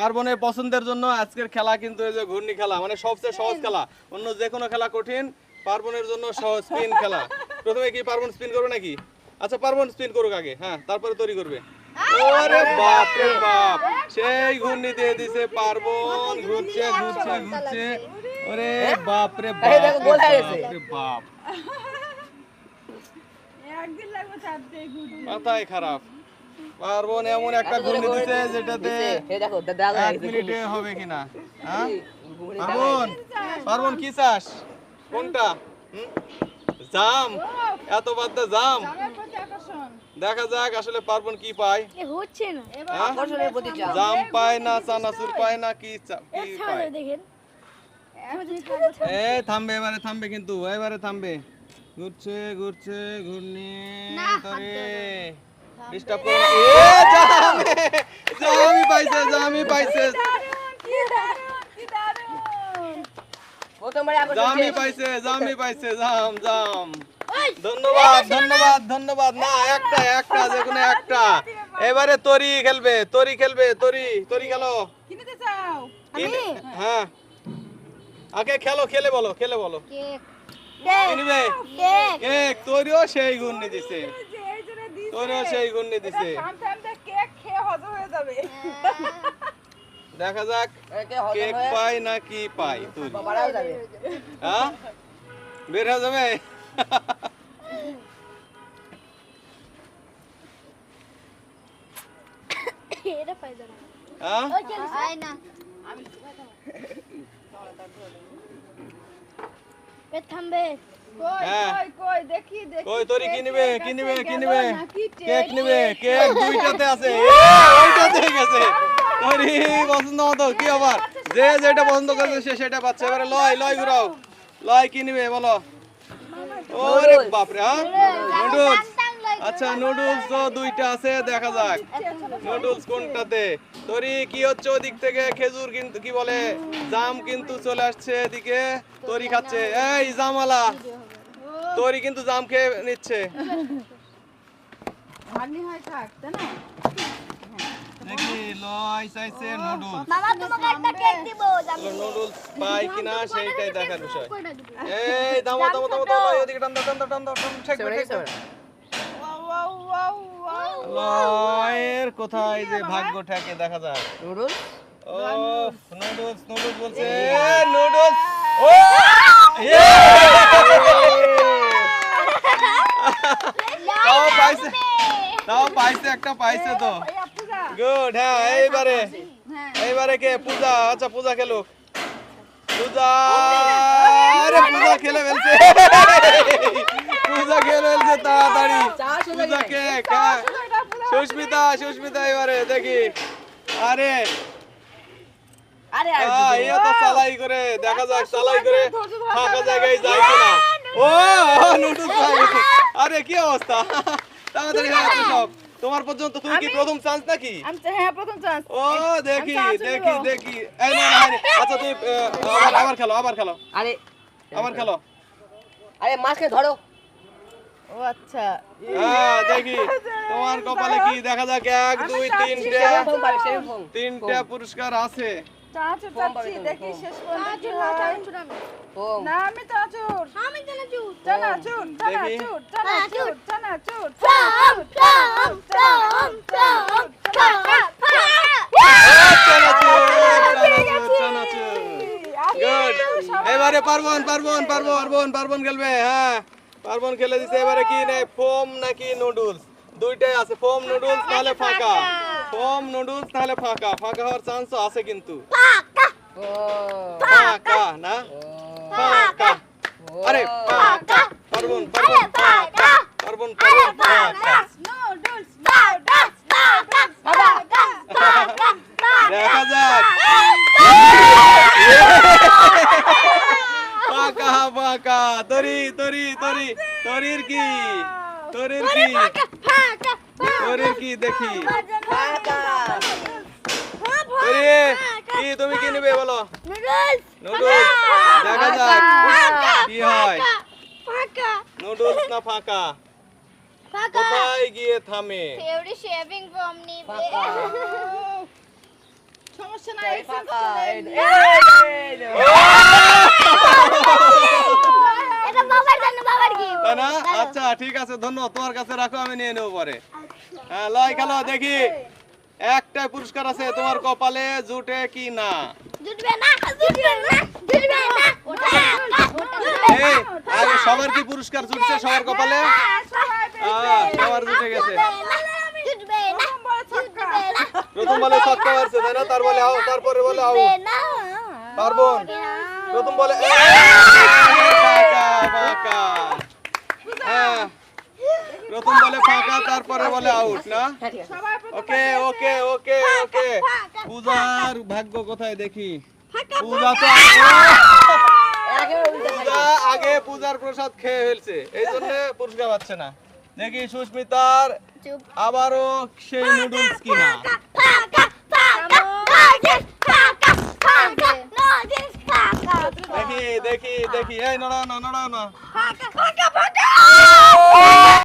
পার্বণের পছন্দের জন্য আজকের খেলা কিন্তু এই যে ঘূর্ণি খেলা, মানে সবচেয়ে সহজ খেলা। অন্য যে কোনো খেলা কঠিন, পার্বণের জন্য সহজ স্পিন খেলা। প্রথমে কি পার্বণ স্পিন করবে নাকি? আচ্ছা পার্বণ স্পিন করুক আগে, হ্যাঁ তারপরে তৈরি করবে। ওরে বাপ রে বাপ, সেই ঘূর্ণি দিয়ে দিছে পার্বণ, ঘুরছে ঘুরছে ঘুরছে। ওরে বাপ রে বাপ রে বাপ, মাথায় খারাপ। পার্বণ এমন একটা ঘূর্ণি দিছে যেটাতে 1 মিনিটে হবে কিনা। হ্যাঁ পার্বণ, পার্বণ কি চাস? কোনটা? জাম? এত বাদ দে জাম। দেখা যাক আসলে পার্বণ কি পায়। হচ্ছে না জাম পায় না, চানাচুর পায় না, কি পায়? এই থামবে, এবারে থামবে কিন্তু, এবারে থামবে। ঘুরছে ঘুরছে ঘূর্ণি ধরে ডিস্টার্ব করে। এ জামি পাইছে, জামি পাইছে, জামি পাইছে, জামি পাইছে, জাম জাম। ধন্যবাদ ধন্যবাদ ধন্যবাদ। না একটা একটা, যে কোনো একটা। এবারে তরি খেলবে, তরি খেলবে, তরি তরি খেলো। কিনতে চাও? হ্যাঁ আগে খেলো, খেলে বলো, খেলে বলো। কিনবে কেক? তরিও সেই ঘূর্ণি দিছে, তরিও সেই ঘূর্ণি দিছে। কেক খেয়ে হজম হয়ে যাবে। দেখা যাক কেক পাই না কি পাই। তরি হ্যাঁ বের হয়ে যাবে। এটা পাইবে না। হ্যাঁ আয় না এ থামবে। কই দেখি দেখি। কই তরি কিনবে, কিনবে কিনবে, কেক নিবে, কেক দুইটাতে আছে, ওইটাতে গেছে। তরি পছন্দ মতো কি আবার, যে যেটা পছন্দ করবে সে সেটা পাচ্ছে। এবারে লয় লয় ঘুরাও, লয় কিনবে বলো। ওরে বাপ রে, হ্যাঁ নুডলস। আচ্ছা নুডলস তো দুইটা আছে, দেখা যাক নুডলস কোনটাতে। তরি কি হচ্ছে ওদিক থেকে খেজুর কিন্তু কি বলে জাম কিন্তু চলে আসছে এদিকে, তরি খাচ্ছে। এই জামালা, তরি কিন্তু জাম খেয়ে নিচ্ছে। হানি হয় থাক তাই না? দেখি লয় চাইছে নুডলস, মামা তোমাকে একটা কেক দিব জানো। নুডলস পাই কিনা সেইটাই দেখার বিষয়। এই দামো দামো দামো দামো, ওদিকে টান দাও টান দাও টান দাও টান, ঠেক ঠেক। Wow wow wow. লয়ের কোথায় যে ভাগ্য ঠেকে দেখা যায়। নুডলস ও নুডলস, নুডলস বলছে, নুডলস। ও তাও পাইছে, তাও পাইছে, একটা পাইছে তো। গুড। হ্যাঁ এইবারে, এইবারে কে? পূজা। আচ্ছা পূজা খেলুক, পূজা। আরে পূজা খেলে ফেলছে, পূজা খেলে ফেলছে তাড়াতাড়ি। পূজা কেক। সুস্মিতা, সুস্মিতা এবারে দেখি। আরে ইয়ে তো চালাই করে, দেখা যাক চালাই করে ফাঁকা জায়গায় যায় কিনা। ও নুডলস পাই গেছে। আরে কি অবস্থা, তাড়াতাড়ি হয়ে যাচ্ছে সব। তোমার পর্যন্ত তুমি কি প্রথম চান্স নাকি? হ্যাঁ প্রথম চান্স। ও দেখি দেখি দেখি। এই না না, আচ্ছা তুমি আবার খেলো, আবার খেলো, আরে আবার খেলো। আরে মাছকে ধরো। ও আচ্ছা। হ্যাঁ দেখি তোমার কপালে কি, দেখা যাক। 1 2 3টে পুরস্কার আছে। চানাচুর চাচ্ছি, দেখি শেষ পর্যন্ত কি হয়। না আমি চানাচুর। আমি চানাচুর। চানাচুর দেখি। চানাচুর চানাচুর চানাচুর চাম চাম চাম চাম চাম। গুড। এবারে পার্বণ, পার্বণ পার্বণ পার্বণ পার্বণ খেলবে। হ্যাঁ পার্বণ খেলে দিছে। এবারে কি নেই, ফোম নাকি নুডলস? দুইটাই আছে, ফোম নুডলস নাহলে ফাঁকা। ফোম নুডলস নাহলে ফাঁকা, ফাঁকা হওয়ার চান্সও আছে কিন্তু। ও ফাঁকা না, ফাঁকা। আরে ফাঁকা, পার্বণ পার্বণ ফাঁকা, পার্বণ পার্বণ ফাঁকা। নুডলস দেখা যাক। ফাঁকা ফাঁকা। তরি তরি তরি, তরির কি, তরির কি, তরির কি দেখি। তরি কি, তুমি কি নেবে বলো? নুডলস। নুডলস। দেখা যাক কি হয়, ফাঁকা নুডলস না ফাঁকা, ফাঁকা। কোথায় গিয়ে থামে। থিওরি শেভিং ফোম নিবে। সমস্যা এই ফাঁকা, এই নে, এই নে। এটা বাবার জন্য বাবার কি তাই না? আচ্ছা ঠিক আছে, ধন্যবাদ। তোমার কাছে রাখো, আমি নিয়ে নেবো পরে। হ্যাঁ, লয় খেলো দেখি। একটাই পুরস্কার আছে, তোমার কপালে জুটে কি না? জুটবে না জুটবে না জুটবে না এই আগে সবার কি পুরস্কার জুটছে সবার কপালে? সবার জুটে গেছে। জুটবে না জুটবে না প্রথম বলে ছক্কা মারছে তাই না? তারপরে বলে আউট। পারবন প্রথম বলে ফাঁকা ফাঁকা। হ্যাঁ, প্রথম বলে ফাঁকা, তারপরে বলে আউট না? হ্যাঁ, ঠিক আছে। ওকে ওকে ওকে ওকে। পূজার ভাগ্য কোথায় দেখি? পূজা তো একেবারে উল্টো পূজা আগে পূজার প্রসাদ খেয়ে ফেলছে, এই জন্য পুরস্কার পাচ্ছে না। দেখি সুস্মিতার আবারও সেই নুডলস কিনা। ফাঁকা ফাঁকা নজিস ফাঁকা ফাঁকা নজিস ফাঁকা দেখি দেখি দেখি, এই নড়াও না নড়াও না। ফাঁকা ফাঁকা ফাঁকা